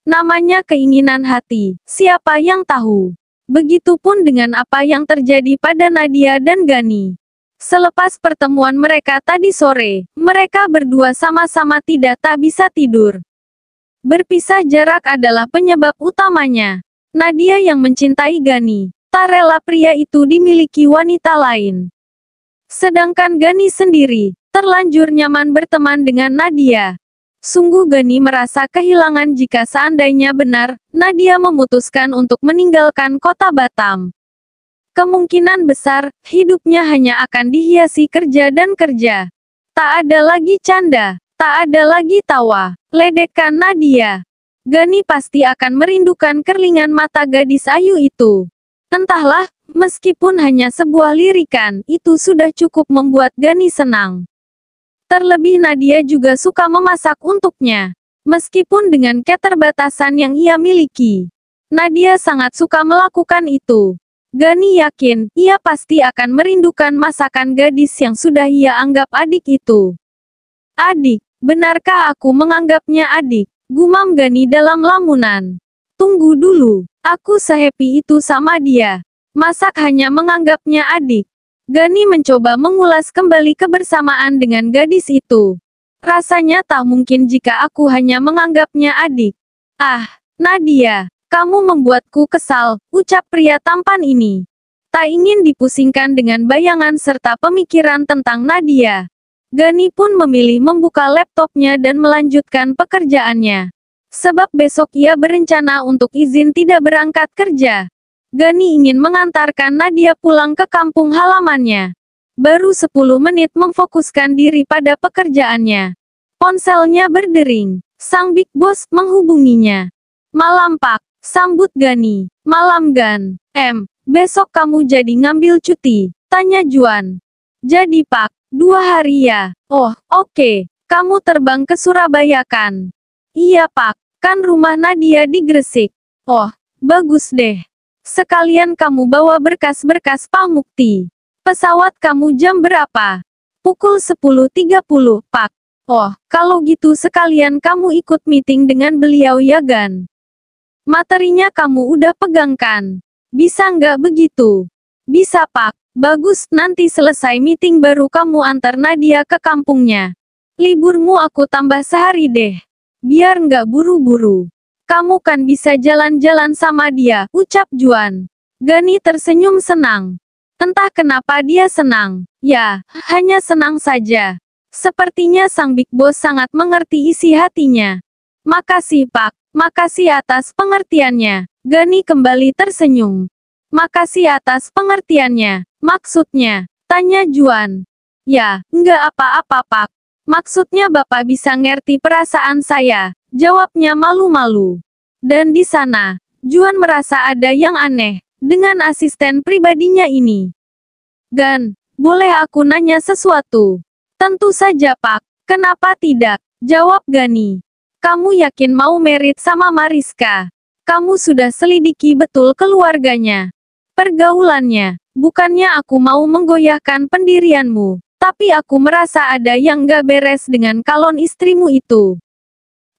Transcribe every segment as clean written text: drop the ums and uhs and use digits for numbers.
Namanya keinginan hati, siapa yang tahu? Begitupun dengan apa yang terjadi pada Nadia dan Gani. Selepas pertemuan mereka tadi sore, mereka berdua sama-sama tak bisa tidur. Berpisah jarak adalah penyebab utamanya. Nadia yang mencintai Gani, tak rela pria itu dimiliki wanita lain. Sedangkan Gani sendiri, terlanjur nyaman berteman dengan Nadia. Sungguh Gani merasa kehilangan jika seandainya benar, Nadia memutuskan untuk meninggalkan kota Batam. Kemungkinan besar, hidupnya hanya akan dihiasi kerja dan kerja. Tak ada lagi canda, tak ada lagi tawa, ledekan Nadia. Gani pasti akan merindukan kerlingan mata gadis ayu itu. Entahlah, meskipun hanya sebuah lirikan, itu sudah cukup membuat Gani senang. Terlebih Nadia juga suka memasak untuknya. Meskipun dengan keterbatasan yang ia miliki, Nadia sangat suka melakukan itu. Gani yakin, ia pasti akan merindukan masakan gadis yang sudah ia anggap adik itu. Adik, benarkah aku menganggapnya adik? Gumam Gani dalam lamunan. Tunggu dulu, aku sehappy itu sama dia. Masak hanya menganggapnya adik. Gani mencoba mengulas kembali kebersamaan dengan gadis itu. Rasanya tak mungkin jika aku hanya menganggapnya adik. Ah, Nadia, kamu membuatku kesal, ucap pria tampan ini. Tak ingin dipusingkan dengan bayangan serta pemikiran tentang Nadia. Gani pun memilih membuka laptopnya dan melanjutkan pekerjaannya. Sebab besok ia berencana untuk izin tidak berangkat kerja. Gani ingin mengantarkan Nadia pulang ke kampung halamannya. Baru 10 menit memfokuskan diri pada pekerjaannya. Ponselnya berdering. Sang Big Boss menghubunginya. Malam Pak, sambut Gani. Malam Gan. Besok kamu jadi ngambil cuti? Tanya Juan. Jadi Pak, 2 hari ya? Oh, oke. Kamu terbang ke Surabaya kan? Iya Pak, kan rumah Nadia di Gresik. Oh, bagus deh. Sekalian kamu bawa berkas-berkas Pak Mukti. Pesawat kamu jam berapa? Pukul 10.30, Pak. Oh, kalau gitu sekalian kamu ikut meeting dengan beliau ya Gan. Materinya kamu udah pegang kan? Bisa nggak begitu? Bisa Pak. Bagus, nanti selesai meeting baru kamu antar Nadia ke kampungnya. Liburmu aku tambah sehari deh. Biar nggak buru-buru. Kamu kan bisa jalan-jalan sama dia, ucap Juan. Gani tersenyum senang. Entah kenapa dia senang. Ya, hanya senang saja. Sepertinya sang Big Boss sangat mengerti isi hatinya. Makasih Pak, makasih atas pengertiannya. Gani kembali tersenyum. Makasih atas pengertiannya. Maksudnya, tanya Juan. Ya, nggak apa-apa Pak. Maksudnya Bapak bisa ngerti perasaan saya, jawabnya malu-malu. Dan di sana, Juan merasa ada yang aneh dengan asisten pribadinya ini. Gan, boleh aku nanya sesuatu? Tentu saja Pak, kenapa tidak? Jawab Gani. Kamu yakin mau merit sama Mariska? Kamu sudah selidiki betul keluarganya, pergaulannya. Bukannya aku mau menggoyahkan pendirianmu, tapi aku merasa ada yang gak beres dengan calon istrimu itu.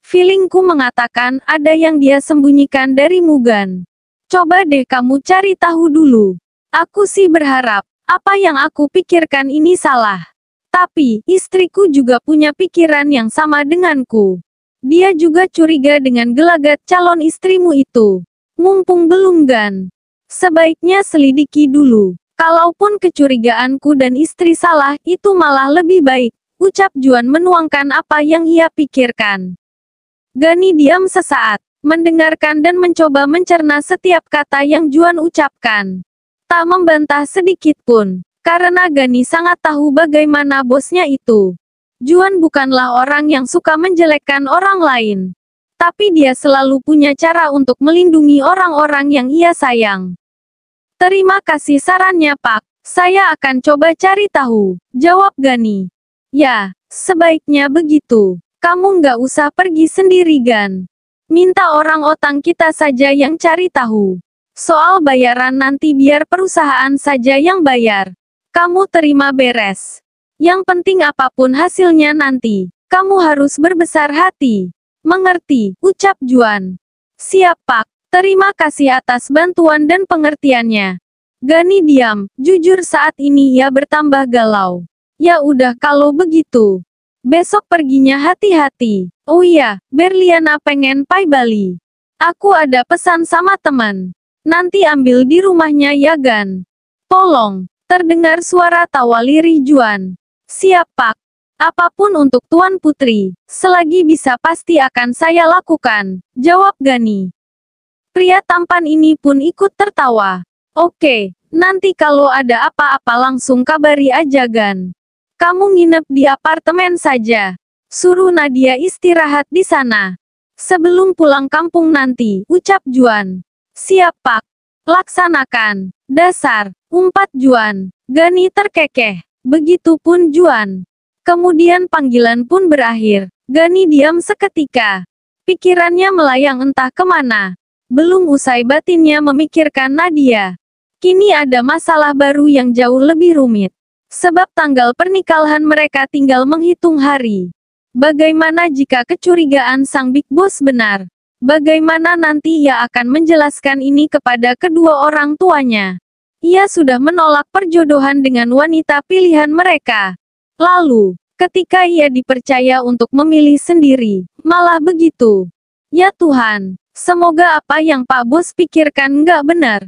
Feelingku mengatakan ada yang dia sembunyikan dari Mugan. Coba deh kamu cari tahu dulu. Aku sih berharap, apa yang aku pikirkan ini salah. Tapi, istriku juga punya pikiran yang sama denganku. Dia juga curiga dengan gelagat calon istrimu itu. Mumpung belum Gan. Sebaiknya selidiki dulu. Kalaupun kecurigaanku dan istri salah, itu malah lebih baik, ucap Juan menuangkan apa yang ia pikirkan. Gani diam sesaat, mendengarkan dan mencoba mencerna setiap kata yang Juan ucapkan. Tak membantah sedikit pun, karena Gani sangat tahu bagaimana bosnya itu. Juan bukanlah orang yang suka menjelekkan orang lain. Tapi dia selalu punya cara untuk melindungi orang-orang yang ia sayang. Terima kasih sarannya Pak, saya akan coba cari tahu, jawab Gani. Ya, sebaiknya begitu. Kamu nggak usah pergi sendiri Gan. Minta orang otang kita saja yang cari tahu. Soal bayaran nanti biar perusahaan saja yang bayar. Kamu terima beres. Yang penting apapun hasilnya nanti, kamu harus berbesar hati. Mengerti, ucap Juan. Siap Pak, terima kasih atas bantuan dan pengertiannya. Gani diam, jujur saat ini ia bertambah galau. Ya udah kalau begitu. Besok perginya hati-hati. Oh iya, Berliana pengen pai Bali. Aku ada pesan sama teman. Nanti ambil di rumahnya ya Gan. Tolong, terdengar suara tawa lirih Juan. Siap Pak. Apapun untuk Tuan Putri, selagi bisa pasti akan saya lakukan, jawab Gani. Pria tampan ini pun ikut tertawa. Oke, nanti kalau ada apa-apa langsung kabari aja Gan. Kamu nginep di apartemen saja. Suruh Nadia istirahat di sana. Sebelum pulang kampung nanti, ucap Juan. Siap Pak. Laksanakan. Dasar, umpat Juan. Gani terkekeh. Begitupun Juan. Kemudian panggilan pun berakhir. Gani diam seketika. Pikirannya melayang entah kemana. Belum usai batinnya memikirkan Nadia. Kini ada masalah baru yang jauh lebih rumit. Sebab tanggal pernikahan mereka tinggal menghitung hari. Bagaimana jika kecurigaan sang Big Boss benar? Bagaimana nanti ia akan menjelaskan ini kepada kedua orang tuanya? Ia sudah menolak perjodohan dengan wanita pilihan mereka. Lalu, ketika ia dipercaya untuk memilih sendiri, malah begitu. Ya Tuhan, semoga apa yang Pak Bos pikirkan nggak benar.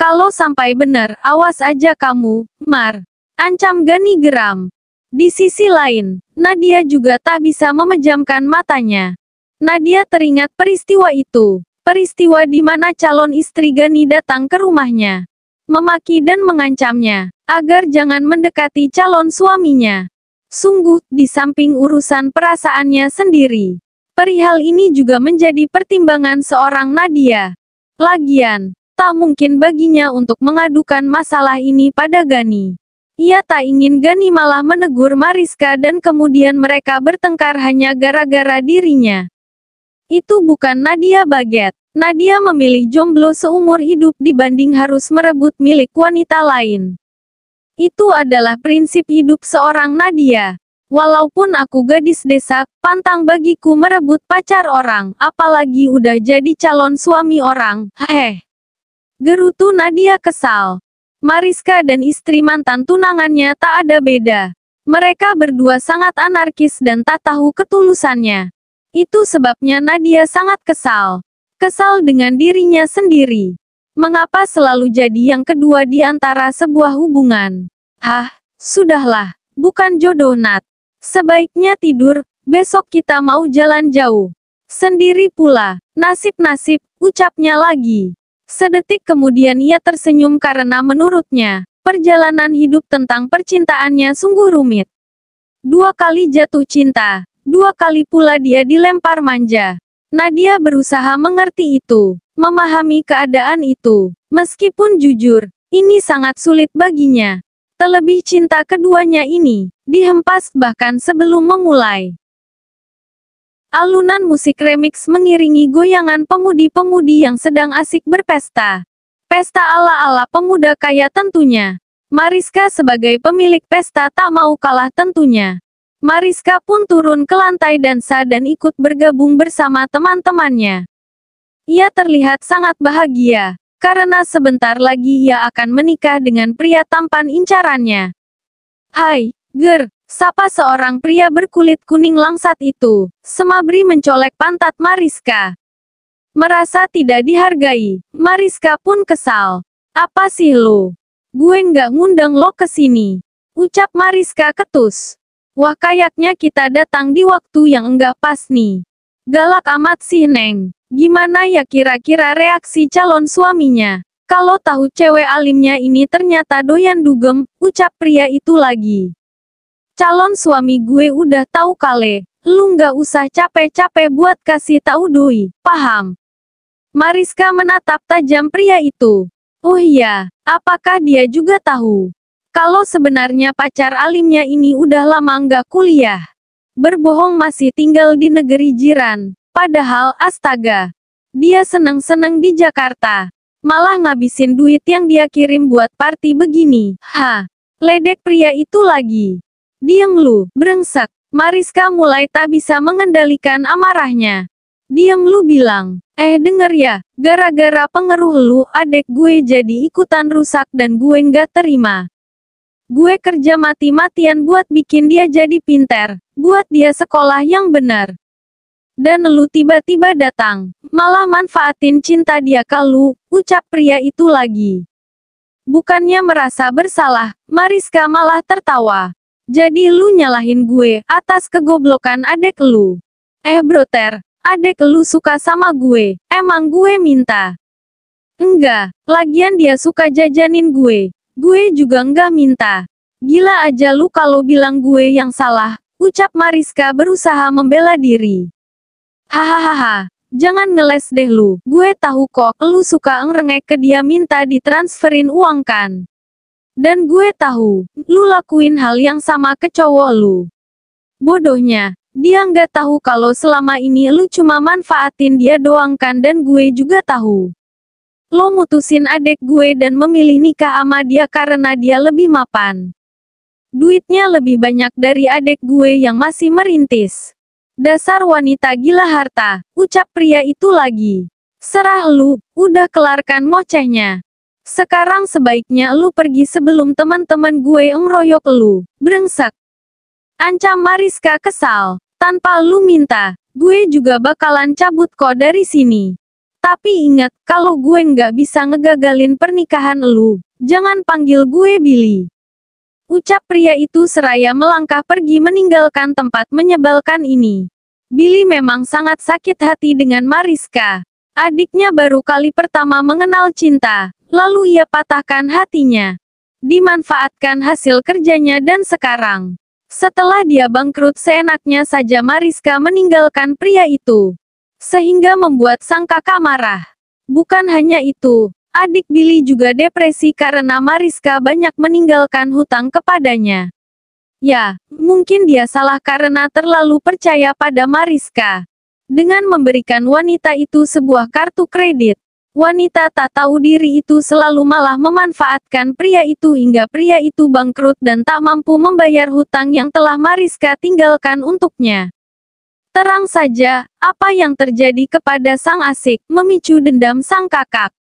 Kalau sampai benar, awas aja kamu, Mar. Ancam Gani geram. Di sisi lain, Nadia juga tak bisa memejamkan matanya. Nadia teringat peristiwa itu. Peristiwa di mana calon istri Gani datang ke rumahnya. Memaki dan mengancamnya, agar jangan mendekati calon suaminya. Sungguh, di samping urusan perasaannya sendiri. Perihal ini juga menjadi pertimbangan seorang Nadia. Lagian, tak mungkin baginya untuk mengadukan masalah ini pada Gani. Ia tak ingin Gani malah menegur Mariska dan kemudian mereka bertengkar hanya gara-gara dirinya. Itu bukan Nadia Baget. Nadia memilih jomblo seumur hidup dibanding harus merebut milik wanita lain. Itu adalah prinsip hidup seorang Nadia. Walaupun aku gadis desa, pantang bagiku merebut pacar orang, apalagi udah jadi calon suami orang. Gerutu Nadia kesal. Mariska dan istri mantan tunangannya tak ada beda. Mereka berdua sangat anarkis dan tak tahu ketulusannya. Itu sebabnya Nadia sangat kesal. Kesal dengan dirinya sendiri. Mengapa selalu jadi yang kedua di antara sebuah hubungan? Sudahlah, bukan jodoh Nat. Sebaiknya tidur, besok kita mau jalan jauh. Sendiri pula, nasib-nasib, ucapnya lagi. Sedetik kemudian ia tersenyum karena menurutnya, perjalanan hidup tentang percintaannya sungguh rumit. 2 kali jatuh cinta, 2 kali pula dia dilempar manja. Nadia berusaha mengerti itu, memahami keadaan itu. Meskipun jujur, ini sangat sulit baginya. Terlebih cinta keduanya ini, dihempas bahkan sebelum memulai. Alunan musik remix mengiringi goyangan pemudi-pemudi yang sedang asik berpesta. Pesta ala-ala pemuda kaya tentunya. Mariska sebagai pemilik pesta tak mau kalah tentunya. Mariska pun turun ke lantai dansa dan ikut bergabung bersama teman-temannya. Ia terlihat sangat bahagia, karena sebentar lagi ia akan menikah dengan pria tampan incarannya. Hai, Ger, sapa seorang pria berkulit kuning langsat itu, semabri mencolek pantat Mariska. Merasa tidak dihargai, Mariska pun kesal. Apa sih lo? Gue nggak ngundang lo ke sini. Ucap Mariska ketus. Wah kayaknya kita datang di waktu yang enggak pas nih. Galak amat sih Neng. Gimana ya kira-kira reaksi calon suaminya? Kalau tahu cewek alimnya ini ternyata doyan dugem, ucap pria itu lagi. Calon suami gue udah tahu kale, lu nggak usah capek-capek buat kasih tahu doi, paham? Mariska menatap tajam pria itu. Oh iya, apakah dia juga tahu? Kalau sebenarnya pacar alimnya ini udah lama nggak kuliah. Berbohong masih tinggal di negeri jiran. Padahal, astaga. Dia seneng-seneng di Jakarta. Malah ngabisin duit yang dia kirim buat party begini. Ledek pria itu lagi. Diam lu, brengsek. Mariska mulai tak bisa mengendalikan amarahnya. Diam lu bilang. Denger ya, gara-gara pengaruh lu adek gue jadi ikutan rusak dan gue nggak terima. Gue kerja mati-matian buat bikin dia jadi pinter, buat dia sekolah yang benar. Dan lu tiba-tiba datang, malah manfaatin cinta dia ke lu, ucap pria itu lagi. Bukannya merasa bersalah, Mariska malah tertawa. Jadi lu nyalahin gue atas kegoblokan adek lu. Broter, adek lu suka sama gue, emang gue minta? Enggak, lagian dia suka jajanin gue. Gue juga enggak minta. Gila aja lu kalau bilang gue yang salah, ucap Mariska berusaha membela diri. Hahaha, jangan ngeles deh lu. Gue tahu kok lu suka ngerengek ke dia minta ditransferin uang kan. Dan gue tahu, lu lakuin hal yang sama ke cowok lu. Bodohnya, dia nggak tahu kalau selama ini lu cuma manfaatin dia doang kan, dan gue juga tahu. Lo mutusin adek gue dan memilih nikah sama dia karena dia lebih mapan. Duitnya lebih banyak dari adek gue yang masih merintis. Dasar wanita gila harta, ucap pria itu lagi. Serah lu, udah kelarkan ngocehnya. Sekarang sebaiknya lu pergi sebelum teman-teman gue ngeroyok lu, brengsek. Ancam Mariska kesal. Tanpa lu minta, gue juga bakalan cabut kok dari sini. Tapi ingat, kalau gue nggak bisa ngegagalin pernikahan lu, jangan panggil gue Billy. Ucap pria itu seraya melangkah pergi meninggalkan tempat menyebalkan ini. Billy memang sangat sakit hati dengan Mariska. Adiknya baru kali pertama mengenal cinta, lalu ia patahkan hatinya. Dimanfaatkan hasil kerjanya dan sekarang, setelah dia bangkrut seenaknya saja Mariska meninggalkan pria itu. Sehingga membuat sang kakak marah. Bukan hanya itu, adik Billy juga depresi karena Mariska banyak meninggalkan hutang kepadanya. Ya, mungkin dia salah karena terlalu percaya pada Mariska. Dengan memberikan wanita itu sebuah kartu kredit, wanita tak tahu diri itu selalu malah memanfaatkan pria itu hingga pria itu bangkrut dan tak mampu membayar hutang yang telah Mariska tinggalkan untuknya. Terang saja, apa yang terjadi kepada sang asik, memicu dendam sang kakak.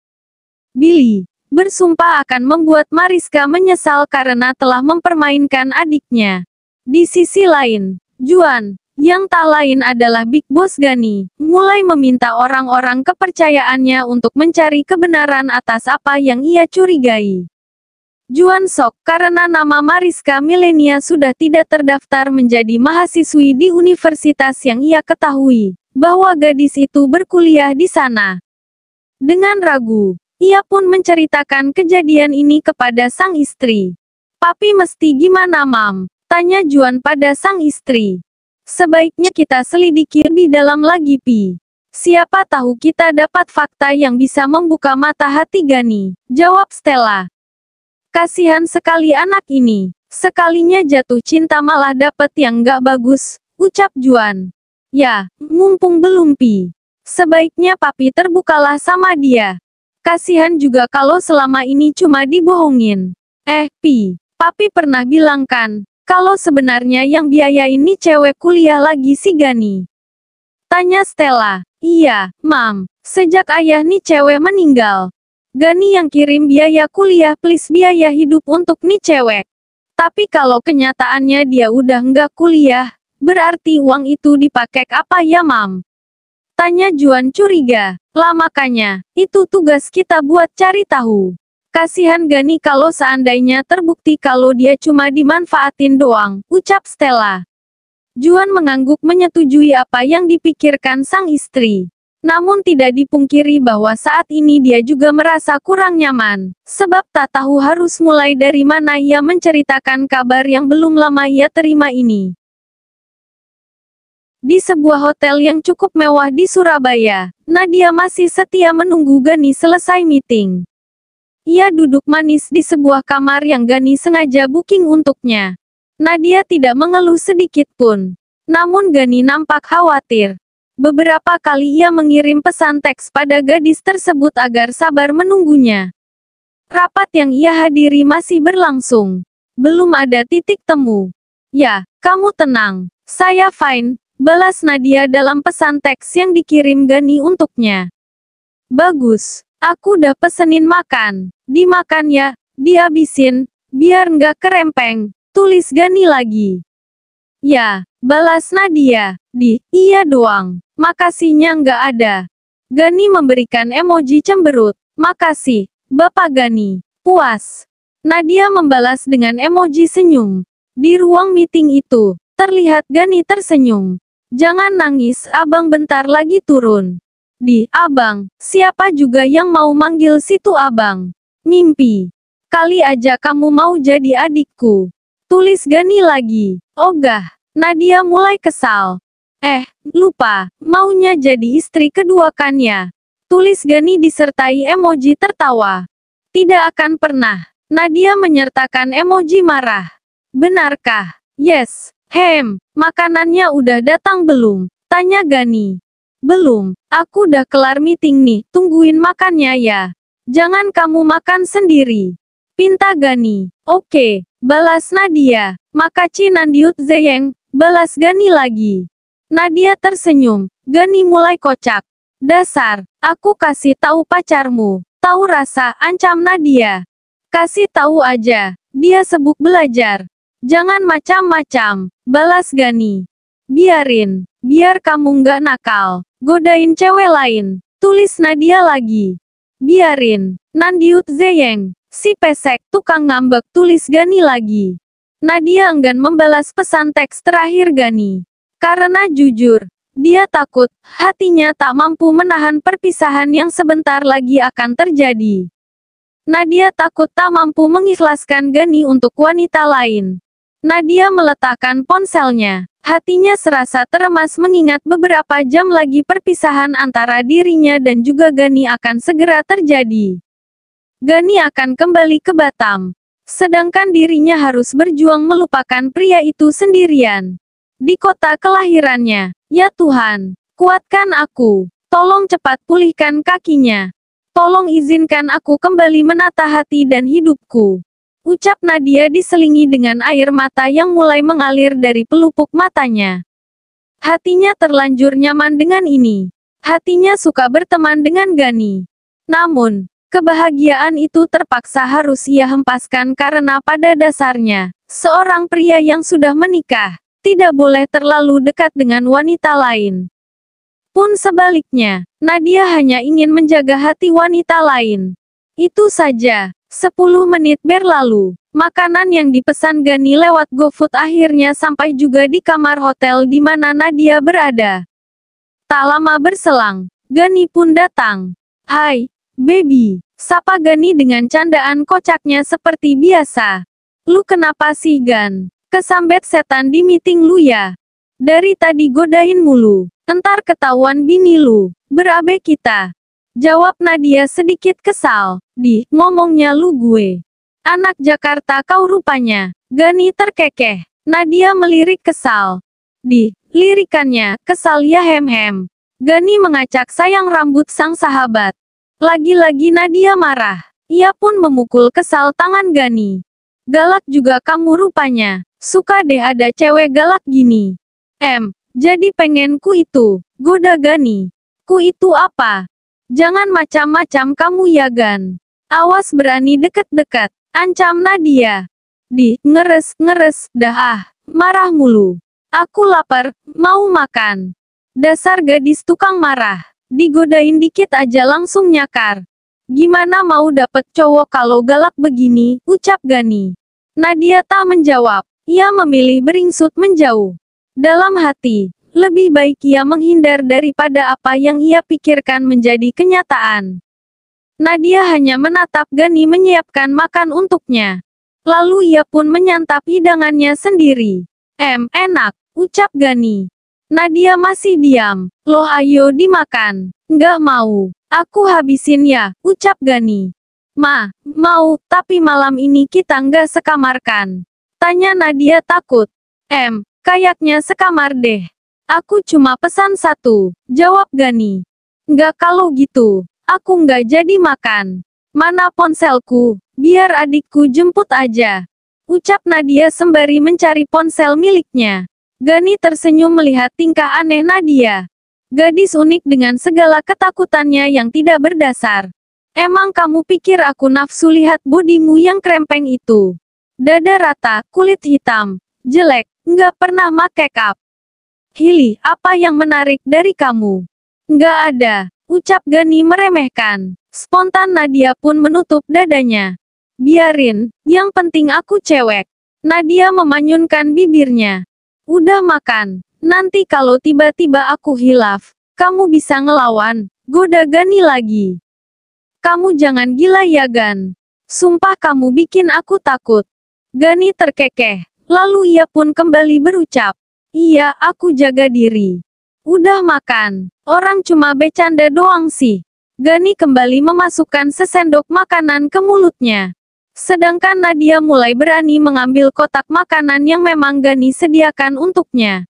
Billy bersumpah akan membuat Mariska menyesal karena telah mempermainkan adiknya. Di sisi lain, Juan, yang tak lain adalah Big Boss Gani, mulai meminta orang-orang kepercayaannya untuk mencari kebenaran atas apa yang ia curigai. Juan shock karena nama Mariska Milenia sudah tidak terdaftar menjadi mahasiswi di universitas yang ia ketahui, bahwa gadis itu berkuliah di sana. Dengan ragu, ia pun menceritakan kejadian ini kepada sang istri. Papi mesti gimana mam? Tanya Juan pada sang istri. Sebaiknya kita selidiki lebih dalam lagi Pi. Siapa tahu kita dapat fakta yang bisa membuka mata hati Gani, jawab Stella. Kasihan sekali anak ini. Sekalinya jatuh cinta malah dapet yang gak bagus, ucap Juan. Ya, mumpung belum Pi. Sebaiknya papi terbukalah sama dia. Kasihan juga kalau selama ini cuma dibohongin. Pi, papi pernah bilang kan, kalau sebenarnya yang biayain nih cewek kuliah lagi si Gani. Tanya Stella. Iya, mam. Sejak ayah nih cewek meninggal, Gani yang kirim biaya kuliah plus biaya hidup untuk nih cewek. Tapi kalau kenyataannya dia udah nggak kuliah, berarti uang itu dipakai apa ya mam? Tanya Juan curiga. Lah makanya, itu tugas kita buat cari tahu. Kasihan Gani kalau seandainya terbukti kalau dia cuma dimanfaatin doang, ucap Stella. Juan mengangguk menyetujui apa yang dipikirkan sang istri. Namun tidak dipungkiri bahwa saat ini dia juga merasa kurang nyaman, sebab tak tahu harus mulai dari mana ia menceritakan kabar yang belum lama ia terima ini. Di sebuah hotel yang cukup mewah di Surabaya, Nadia masih setia menunggu Gani selesai meeting. Ia duduk manis di sebuah kamar yang Gani sengaja booking untuknya. Nadia tidak mengeluh sedikit pun. Namun Gani nampak khawatir. Beberapa kali ia mengirim pesan teks pada gadis tersebut agar sabar menunggunya. Rapat yang ia hadiri masih berlangsung. Belum ada titik temu. Ya, kamu tenang. Saya fine. balas Nadia dalam pesan teks yang dikirim Gani untuknya. Bagus, aku udah pesenin makan. Dimakan ya, dihabisin, biar nggak kerempeng, tulis Gani lagi. Ya, balas Nadia. Iya doang, makasihnya nggak ada. Gani memberikan emoji cemberut. Makasih, Bapak Gani. Puas. Nadia membalas dengan emoji senyum. Di ruang meeting itu, terlihat Gani tersenyum. Jangan nangis, abang bentar lagi turun. Abang, siapa juga yang mau manggil situ abang? Mimpi. Kali aja kamu mau jadi adikku. Tulis Gani lagi. Ogah. Nadia mulai kesal. Lupa, maunya jadi istri kedua kan ya? Tulis Gani disertai emoji tertawa. Tidak akan pernah. Nadia menyertakan emoji marah. Benarkah? Yes. Makanannya udah datang belum? Tanya Gani. Belum, aku udah kelar meeting nih, tungguin makannya ya. Jangan kamu makan sendiri. Pinta Gani. Oke, balas Nadia. Makaci Nandiut Zeyeng, balas Gani lagi. Nadia tersenyum. Gani mulai kocak. Dasar, aku kasih tahu pacarmu. Tahu rasa, ancam Nadia. Kasih tahu aja, dia sibuk belajar. Jangan macam-macam, balas Gani. Biarin, biar kamu nggak nakal. Godain cewek lain, tulis Nadia lagi. Biarin, Nandiut Zeyeng, si pesek tukang ngambek, tulis Gani lagi. Nadia enggan membalas pesan teks terakhir Gani. Karena jujur, dia takut, hatinya tak mampu menahan perpisahan yang sebentar lagi akan terjadi. Nadia takut tak mampu mengikhlaskan Gani untuk wanita lain. Nadia meletakkan ponselnya. Hatinya serasa teremas mengingat beberapa jam lagi perpisahan antara dirinya dan juga Gani akan segera terjadi. Gani akan kembali ke Batam. Sedangkan dirinya harus berjuang melupakan pria itu sendirian. Di kota kelahirannya. Ya Tuhan, kuatkan aku. Tolong cepat pulihkan kakinya. Tolong izinkan aku kembali menata hati dan hidupku. Ucap Nadia diselingi dengan air mata yang mulai mengalir dari pelupuk matanya. Hatinya terlanjur nyaman dengan ini. Hatinya suka berteman dengan Gani. Namun, kebahagiaan itu terpaksa harus ia hempaskan karena pada dasarnya, seorang pria yang sudah menikah, tidak boleh terlalu dekat dengan wanita lain. Pun sebaliknya, Nadia hanya ingin menjaga hati wanita lain. Itu saja. 10 menit berlalu, makanan yang dipesan Gani lewat GoFood akhirnya sampai juga di kamar hotel di mana Nadia berada. Tak lama berselang, Gani pun datang. Hai, baby, sapa Gani dengan candaan kocaknya seperti biasa. Lu kenapa sih Gan? Kesambet setan di meeting lu ya? Dari tadi godain mulu, entar ketahuan bini lu, berabe kita. Jawab Nadia sedikit kesal. Ngomongnya lu gue. Anak Jakarta kau rupanya. Gani terkekeh. Nadia melirik kesal. Lirikannya, kesal ya hem. Gani mengacak sayang rambut sang sahabat. Lagi-lagi Nadia marah. Ia pun memukul kesal tangan Gani. Galak juga kamu rupanya. Suka deh ada cewek galak gini. Jadi pengen ku itu. Goda Gani. Ku itu apa? Jangan macam-macam kamu ya Gan. Awas berani deket-deket. Ancam Nadia. Ngeres, dah marah mulu. Aku lapar, mau makan. Dasar gadis tukang marah. Digodain dikit aja langsung nyakar. Gimana mau dapet cowok kalau galak begini, ucap Gani. Nadia tak menjawab. Ia memilih beringsut menjauh. Dalam hati, lebih baik ia menghindar daripada apa yang ia pikirkan menjadi kenyataan. Nadia hanya menatap Gani menyiapkan makan untuknya. Lalu ia pun menyantap hidangannya sendiri. Enak, ucap Gani. Nadia masih diam. Loh ayo dimakan. Nggak mau. Aku habisin ya, ucap Gani. Mau, tapi malam ini kita nggak sekamarkan. Tanya Nadia takut. Kayaknya sekamar deh. Aku cuma pesan 1, jawab Gani. Nggak kalau gitu, aku nggak jadi makan. Mana ponselku, biar adikku jemput aja. Ucap Nadia sembari mencari ponsel miliknya. Gani tersenyum melihat tingkah aneh Nadia. Gadis unik dengan segala ketakutannya yang tidak berdasar. Emang kamu pikir aku nafsu lihat bodimu yang krempeng itu? Dada rata, kulit hitam, jelek, nggak pernah make up. Hili, apa yang menarik dari kamu? Nggak ada, ucap Gani meremehkan. Spontan Nadia pun menutup dadanya. Biarin, yang penting aku cewek. Nadia memanyunkan bibirnya. Udah makan, nanti kalau tiba-tiba aku hilaf, kamu bisa ngelawan, goda Gani lagi. Kamu jangan gila ya Gan. Sumpah kamu bikin aku takut. Gani terkekeh. Lalu ia pun kembali berucap. Iya, aku jaga diri. Udah makan. Orang cuma bercanda doang sih. Gani kembali memasukkan sesendok makanan ke mulutnya. Sedangkan Nadia mulai berani mengambil kotak makanan yang memang Gani sediakan untuknya.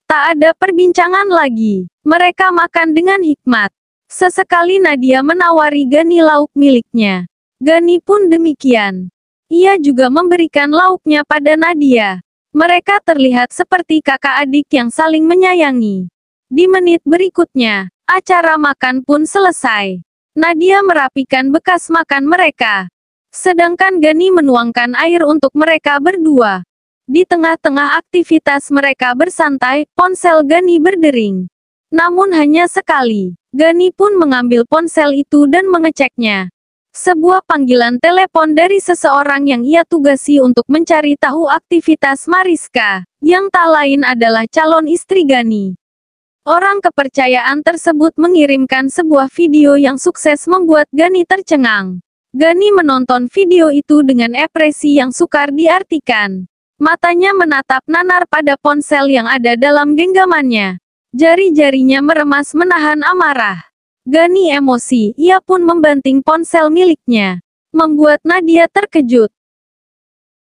Tak ada perbincangan lagi. Mereka makan dengan hikmat. Sesekali Nadia menawari Gani lauk miliknya. Gani pun demikian. Ia juga memberikan lauknya pada Nadia. Mereka terlihat seperti kakak adik yang saling menyayangi. Di menit berikutnya, acara makan pun selesai. Nadia merapikan bekas makan mereka. Sedangkan Gani menuangkan air untuk mereka berdua. Di tengah-tengah aktivitas mereka bersantai, ponsel Gani berdering. Namun hanya sekali. Gani pun mengambil ponsel itu dan mengeceknya. Sebuah panggilan telepon dari seseorang yang ia tugasi untuk mencari tahu aktivitas Mariska, yang tak lain adalah calon istri Gani. Orang kepercayaan tersebut mengirimkan sebuah video yang sukses membuat Gani tercengang. Gani menonton video itu dengan ekspresi yang sukar diartikan. Matanya menatap nanar pada ponsel yang ada dalam genggamannya. Jari-jarinya meremas menahan amarah. Gani emosi, ia pun membanting ponsel miliknya. Membuat Nadia terkejut.